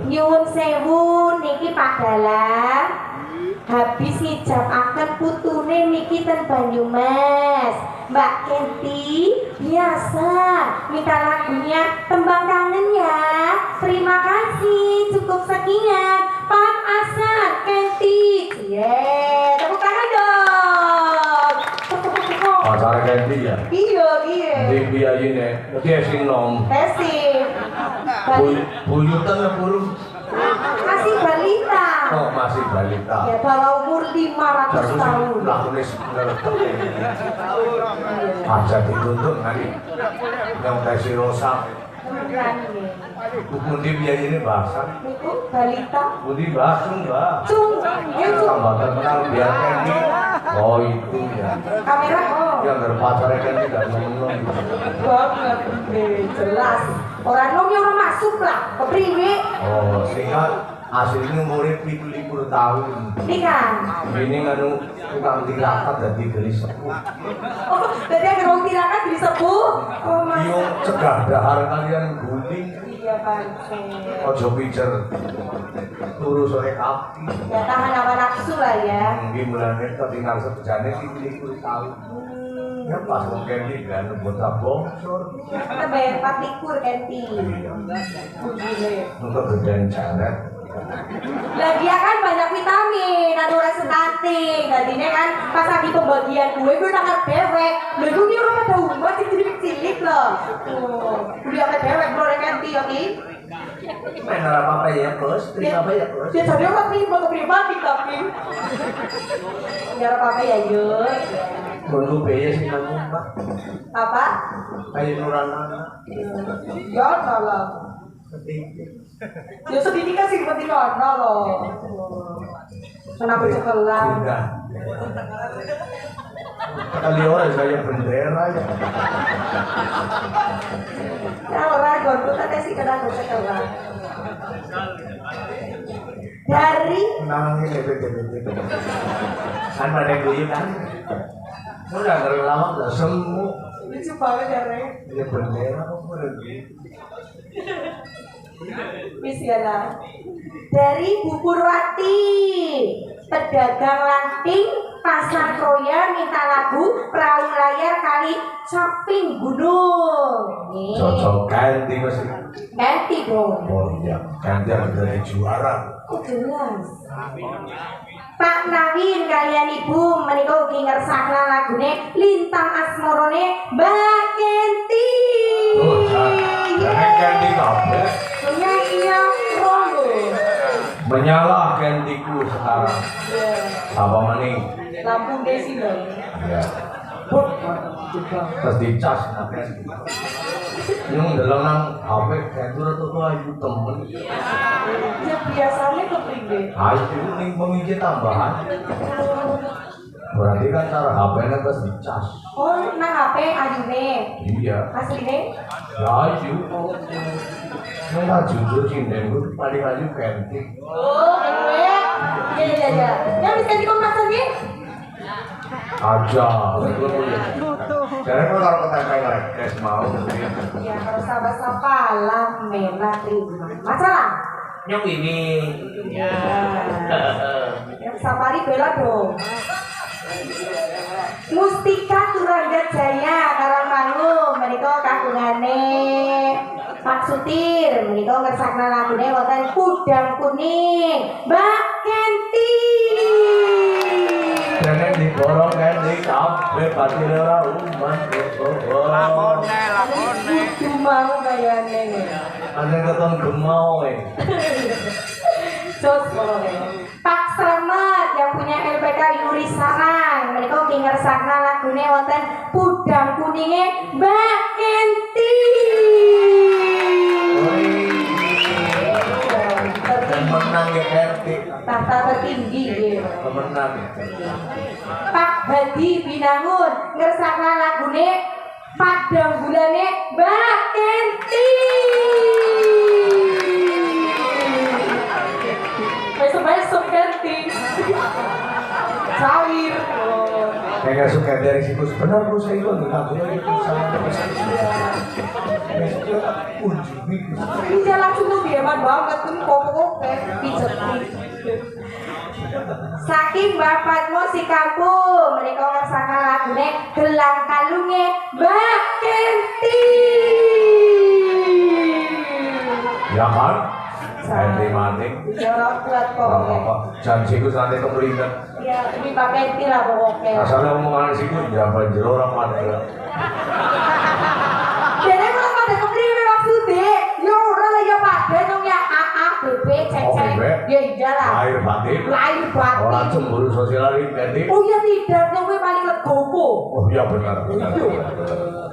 Nyuwun sewu niki Pak Dalang. Habis ngijabaken putune niki ten Banyumas. Mbak Kenti biasa minta lagunya Tembang Kangen ya. Terima kasih, cukup sekian. Pak Asan Kenti. Tepuk tangan dong. Acara Kenti ya? Iya. Di biayine, mesti sing nom. Tesip. Buyutan ya burung? Masih balita. Oh, masih balita. Ya, bawah umur 500 tahun. Lah nulis aja dituntut nanti yang kasih rosak. Budi biayanya bahasa. Itu balita. Budi bahasa enggak? Tambah terkenal biar Kendi. Oh itu ya. Kamera yang berpacarnya kan tidak ngomong. Banget, jelas. Orang orang masuk lah ke priwe. Oh, sehingga aslinya murid 27 tahun. Ini kan? Ini nganu tukang tirakat dan dibeli sepuh. Oh, jadi ada orang tirakat beli sepuh? Oh, masa? Yung cegah dahar kalian guling. Iya kan. Ojo pijer turu sore api. Ya tahan apa nafsu lah ya. Mungkin mulanya tertinggal sebejane 27 tahun. Ya pas mungkin di kan buta bongsor. Kita bayar 4 Kenti. Untuk gedean jalan. Lah dia kan banyak vitamin, ada orang stunting. Tadinya kan pas lagi pembagian gue nangkar dewek. Lah itu dia orang ada umat cilik-cilik loh. Dia ada dewek bro Kenti oke. Main apa ya bos? Terima apa ya bos? Dia jadi orang pribadi tapi. Enggak apa-apa ya yuk. Bolu beye sih kamu Pak. Apa? Kayak Nurana. Ya salah. Ya sedikit kan sih penting warna loh. Kenapa cekelan? Kali orang saya bendera ya. Ya orang gondok tadi sih kenapa cekelan? Dari Nangis bebe. Kan pada gue kan. Udah lama udah semu. lucu banget ya Rey. Ya bendera kok pergi. Bismillah. Dari Bu Purwati, pedagang lanting Pasar Kroya minta lagu Perahu Layar Kali Caping Gunung. Cocok ganti masih. Ganti dong. Oh iya, ganti yang dari juara. Oh jelas. Pak Nawin kalian ibu menika ugi ngersakna lagune Lintang Asmarane Mbak Kenti. Oh, jangan ganti kabeh. Iya rondo. Menyala gantiku sekarang. Apa maning? Lampu desi dong. Ya. Terus dicas naken. Yang dalam nang HP ganti tuh ayu temen. Ya biasanya kepriwe. Ayu ning pengisi tambahan. Berarti kan cara HP-nya terus dicas. Oh, nang HP ayune. Iya. Asline? Ya ayu. Nggak jujur cinden gue paling ayu ganti. Oh, iya. Yang bisa dikompasan nih? Aja. Jadi kalau ketempel rekes mau. Ya kalau sabar-sabar lah merah terima. Masalah? Nyok ini. Ya. Yang safari bela dong. Mustika Turangga Jaya Karangmangu menika kagungane Pak Sutir menika ngersakna lagune wonten Kudang Kuning Mbak Kenti. Jangan diborong kan di kafe pasti ora umat. Mau kayane. Ada keton gemau Sos Pak Slamet yang punya LPK Yuri Sarang, mereka ngersakna lagune wonten Pudang Kuninge Mbak Enti. Menang ya RT. Tahta tertinggi ya. Pemenang. Pak Hadi Binangun ngersakna lagune Padang Bulane Mbak Enti. Besok-besok ganti cair. Kayak suka dari situ sebenarnya aku saya itu nggak boleh itu sama besoknya kunci Ini langsung tuh diaman banget tuh pokok pijet. Saking bapakmu si kampung mereka ngersaka lagune Gelang Kalunge Mbak Kenti. ya kan? Saya maning. Jorok kuat pokoknya. Janjiku nanti kemulingan. Ya, ini Mbak Kenti lah pokoknya. Asalnya omongan siku jangan jero orang mana. Jadi kalau pada kepriwe maksudnya, ya ora lah ya pada dong ya AA, BB, cecek. Ya iyalah. Lahir batin. Lahir batin. Orang cemburu sosial ini ganti. Oh iya tidak, yang gue paling legowo. Oh iya benar.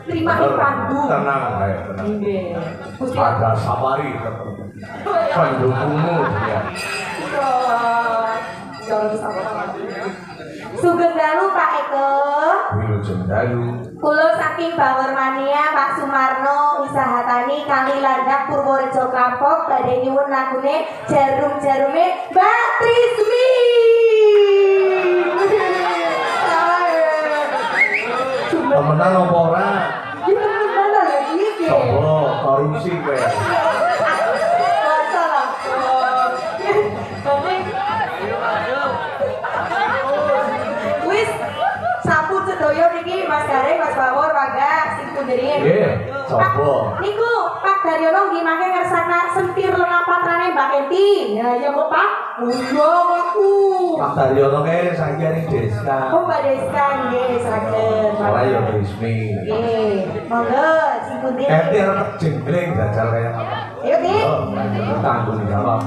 Terima dipandu. Tenang, ayo tenang. Ada sabari pendukungmu ya. Jangan sama. Sugeng dalu Pak Eko. Wilujeng dalu. Kulo saking Bawor Mania Pak Sumarno usaha tani kali landak Purworejo Kampok badhe nyuwun lagune jarum-jarume Mbak Trismi. Temenan apa ora? Iki temenan lagi iki. Coba korupsi kowe. Masalah. Wis sampun sedoyo niki Mas Gareng, Mas Bawor, Wagas, sing punderin. Nggih, coba. Niku Pak Daryono nggih mangke ngersakna sentir lenga patrane Mbak Enti. Ya ya kok Pak. Iya aku. Pak Daryono ke saiki ning desa. Oh Mbak Deska nggih saged. Ora ya resmi. Nggih. Monggo sing punderin. Enti arep jengling dajal kaya apa? Ayo Di. Oh, tanggung jawab.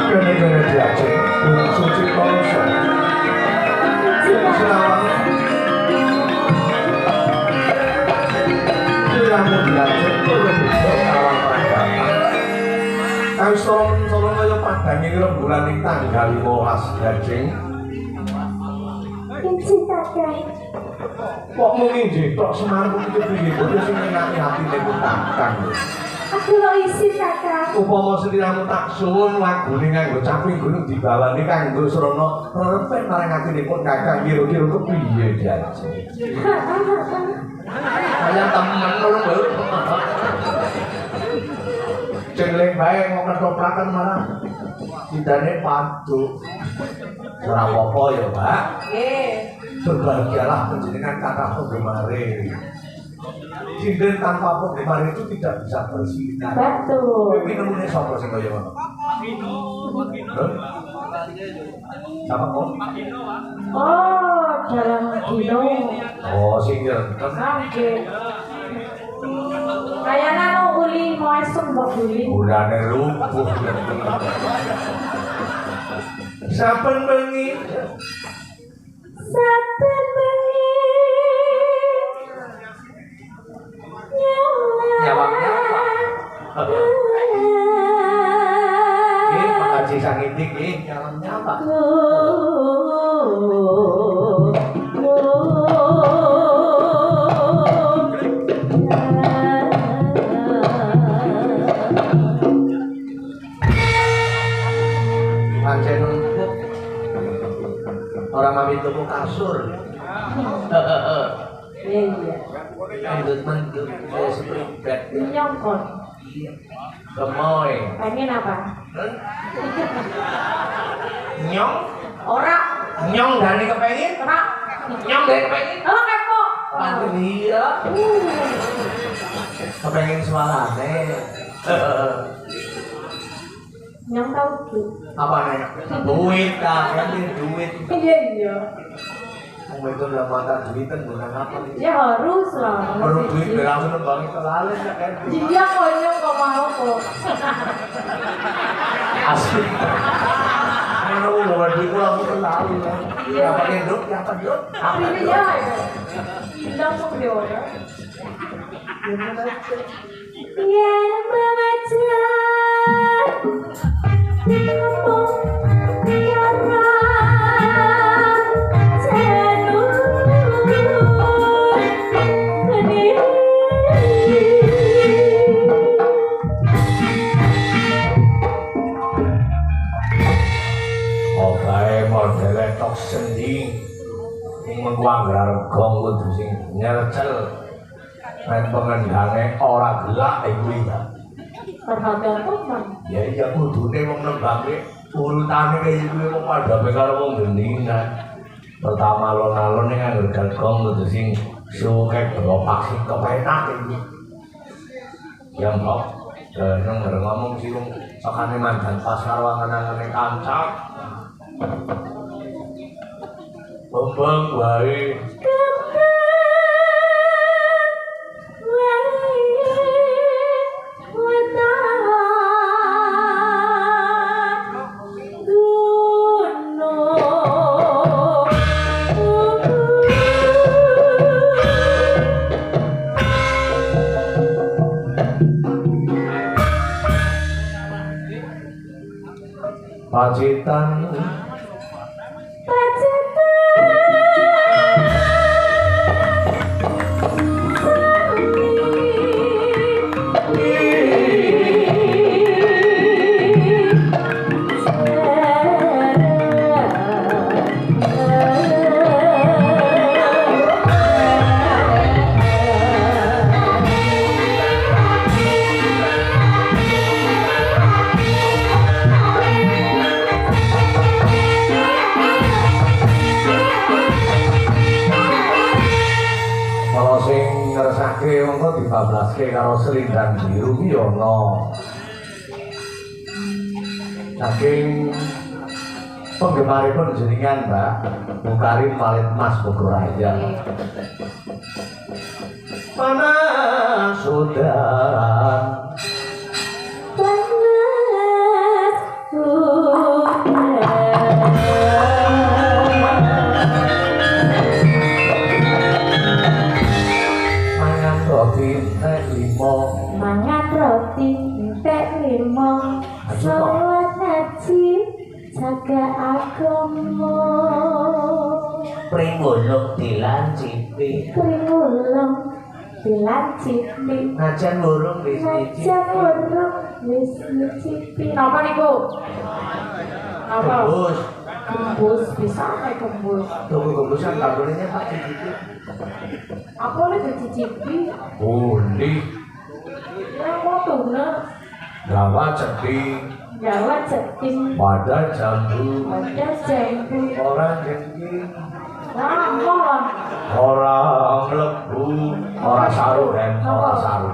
Kene-kene diajeng, gunung suci kongso. Selawat. Ilamu diajeng, kulo bisa kawan peradaban. Kawis tolong kaya padang ini rembulan ing tanggal 15 Gajeng. Kok mungkin jetok Semarang itu piye kok sing ngingati hatine ku takang. Aku lo isi kakak. Upama sediramu tak suwun lagune nganggo caping gunung dibawani kanggo srana rerepen marang atine pun kakang kira-kira kepiye janji. Kaya temen ngono lho. Jengleng bae ngomong toplakan malah sidane padu. Ora apa-apa ya, Pak. Nggih. Berbahagialah panjenengan kata penggemare. Sinden tanpa penggemar itu tidak bisa bersinar. Betul. Ini namanya siapa sih kaya ngono? Siapa kok? Oh, dalam dino. Oh, sing ngenten. Oke. Kayaknya no uli mau esok mbak uli. Bulane lumpuh. Saben bengi Saben bengi. nyawangnya apa? Nggih, Pak Haji Sangitik nggih, nyawangnya apa? Pancen orang mami tuku kasur. Iya. Endut mendut saya seperibet. Nyongkot. Gemoy. Pengen apa? Nyong? Ora. Nyong dari kepengin? Ora. Nyong dari kepengin? Oh kepo. Pantu iya. kepengen suarane. Yang tahu tuh. Apa nih? Duit kan duit. Iya. Mau itu udah mata duitan bukan apa nih? Ya harus lah. Perlu duit langsung nembangin terlalu ya kan? Iya konyol kok mau kok. Asli. Karena mau bawa duit langsung terlalu kan? Iya. Apa hidup? Apa hidup? Apa Ini hidup? ya. Langsung dia orang. Yang membaca sending menguang gargong kudu sing nyercel men pengendane ora gelak iku ya perhatian teman ya iya kudune wong nembange urutane kaya iku wong padha karo wong gendingan pertama alon-alon ning nganggo gargong kudu sing suke beropak sing kepenak iki yang kok nang ngomong sing sakane mandan pasar wangan-wangane kancak Bambang wae Pacitan dibablaske karo selindang biru ki ono. Saking penggemaripun jenengan Mbak Mukarim Walid Mas Bogor Raya. Mana saudara mangan roti entek limo salat ngaji jaga agama pringulung dilancipi najan burung wis nyicipi napa niku apa kembus bisa kembus tunggu kembusan kabelnya Pak cicipi apa nih dicicipi boleh ya mau tuna Jawa ceting pada jambu orang jengking orang mlebu orang saru dan orang saru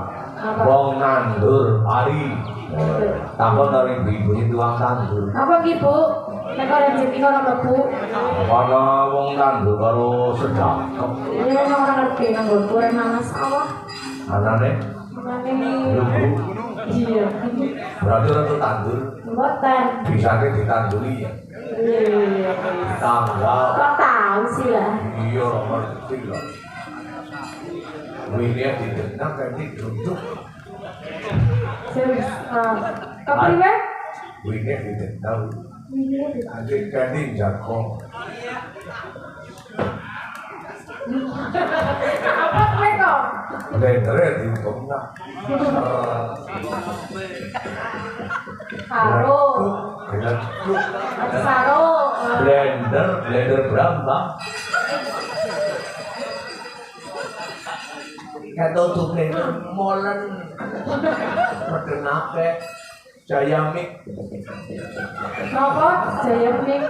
wong nandur pari takon dari ibu itu wong tandur apa ibu nek orang jengking orang mlebu ana wong tandur karo sedekap iya orang ngerti nang goreng nang sawah anane lugu iya berarti orang tuh tandur mboten bisa ditanduri ya iya tanggal kok tahu sih lah iya orang ngerti lah wini didengar kayak duduk serius kepriwe wini didengar nanti ganti jago apa mereka blender dihukum nak saro saro blender berapa kata tuh blender molen perkenake jaya mik apa jaya mik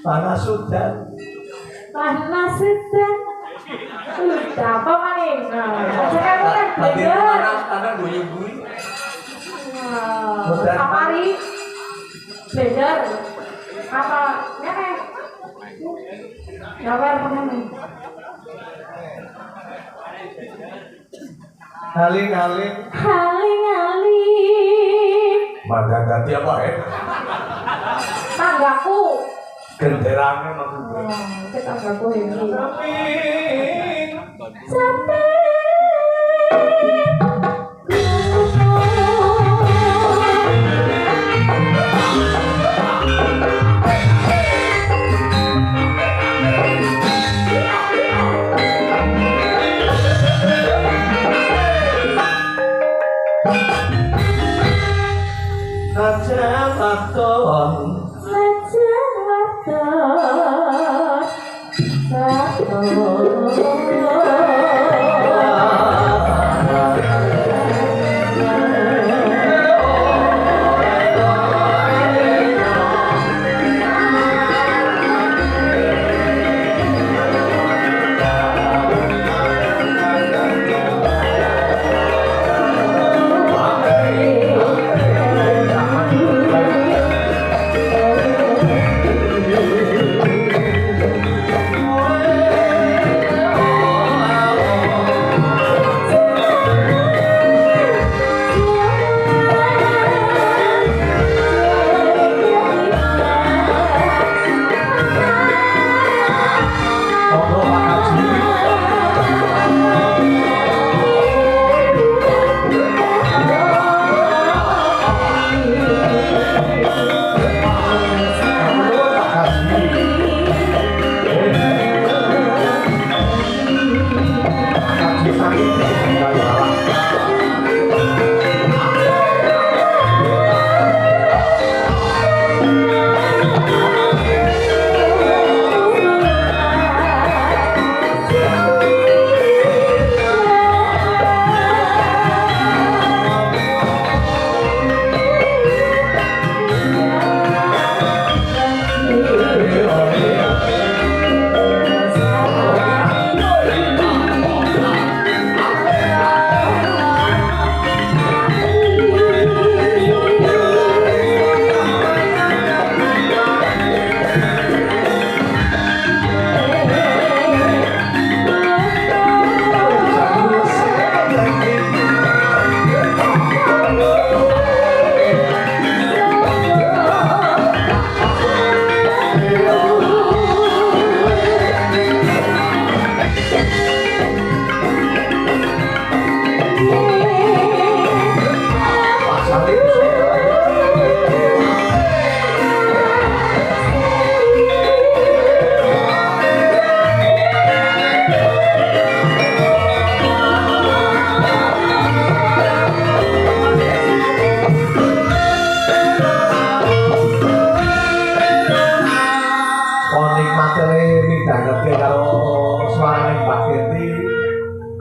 panas sudah udah apa maning aja kamu Dadi anak guyu-guyu. Safari. Blender. Apa? Nyampe. Nyampe apa namanya? Haling-haling. Haling-haling. Mangga ganti apa ya? Tanggaku. Genderane maksudnya. Itu tanggaku ini. Samping. Sampai. Aja waton.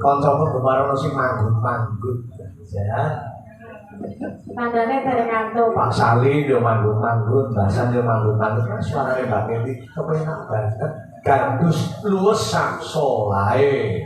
Kancamu kemarin sing manggut-manggut. Ya. Tandane dereng ngantuk. Pak Sali yo manggut-manggut, Basan yo manggut-manggut. Kan suarane Mbak Keti kepenak banget. Gandus luwes sak solae.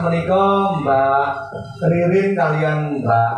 menika Mbak Ririn kalian Mbak